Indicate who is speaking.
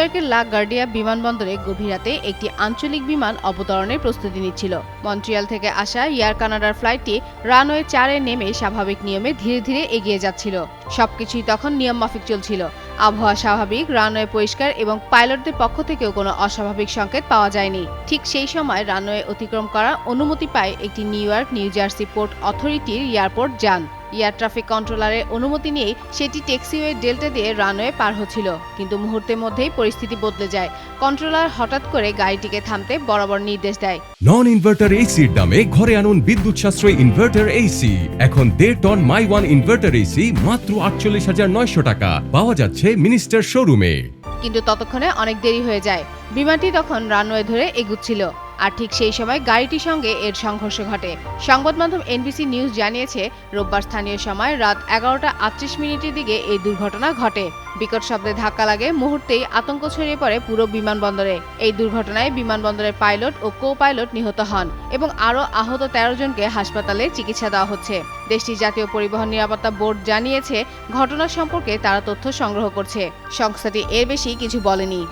Speaker 1: ইয়র্কের লা গার্ডিয়া বিমানবন্দরে গভীর রাতে একটি আঞ্চলিক বিমান অবতরণের প্রস্তুতি নিচ্ছিল। মন্ট্রিয়াল থেকে আসা এয়ার কানাডার ফ্লাইটটি রানওয়ে 4-এ নেমে স্বাভাবিক নিয়মে ধীরে ধীরে এগিয়ে যাচ্ছিল। সবকিছুই তখন নিয়মমাফিক চলছিল। আবহাওয়া স্বাভাবিক, রানওয়ে পরিষ্কার এবং পাইলটদের পক্ষ থেকেও কোনো অস্বাভাবিক সংকেত পাওয়া যায়নি। ঠিক সেই সময় রানওয়ে অতিক্রম করার অনুমতি পায় একটি new York new jersey port অথরিটির এয়ারপোর্ট যান। এয়ার ট্রাফিক কন্ট্রোলারের অনুমতি নিয়েই সেটি ট্যাক্সিওয়ে ডেল্টা দিয়ে রানওয়ে পার হচ্ছিল। কিন্তু মুহূর্তের মধ্যেই পরিস্থিতি বদলে যায়। কন্ট্রোলার হঠাৎ করে গাড়িটিকে থামতে বরাবর নির্দেশ দেয়।
Speaker 2: নন ইনভার্টার এসির দামে ঘরে আনুন বিদ্যুৎ সাশ্রয়ী ইনভার্টার এসি। এখন 1.5 ton my one inverter AC মাত্র 48,900 টাকা পাওয়া যাচ্ছে মিনিস্টার শোরুমে।
Speaker 1: কিন্তু ততক্ষণে অনেক দেরি হয়ে যায়। বিমানটি তখন রানওয়ে ধরে এগুচ্ছিল। আর ঠিক সেই সময় গাড়িটির সঙ্গে এর সংঘর্ষ ঘটে। সংবাদ মাধ্যম এনবিসি নিউজ জানিয়েছে, রোববার স্থানীয় সময় রাত 11:38 দিকে এই দুর্ঘটনা ঘটে। বিকট শব্দে ধাক্কা লাগে, মুহূর্তেই আতঙ্ক ছড়িয়ে পড়ে পুরো বিমানবন্দরে। এই দুর্ঘটনায় বিমানবন্দরের পাইলট ও কো পাইলট নিহত হন এবং আরও আহত 13 জনকে হাসপাতালে চিকিৎসা দেওয়া হচ্ছে। দেশটির জাতীয় পরিবহন নিরাপত্তা বোর্ড জানিয়েছে, ঘটনা সম্পর্কে তারা তথ্য সংগ্রহ করছে। সংস্থাটি এর বেশি কিছু বলেনি।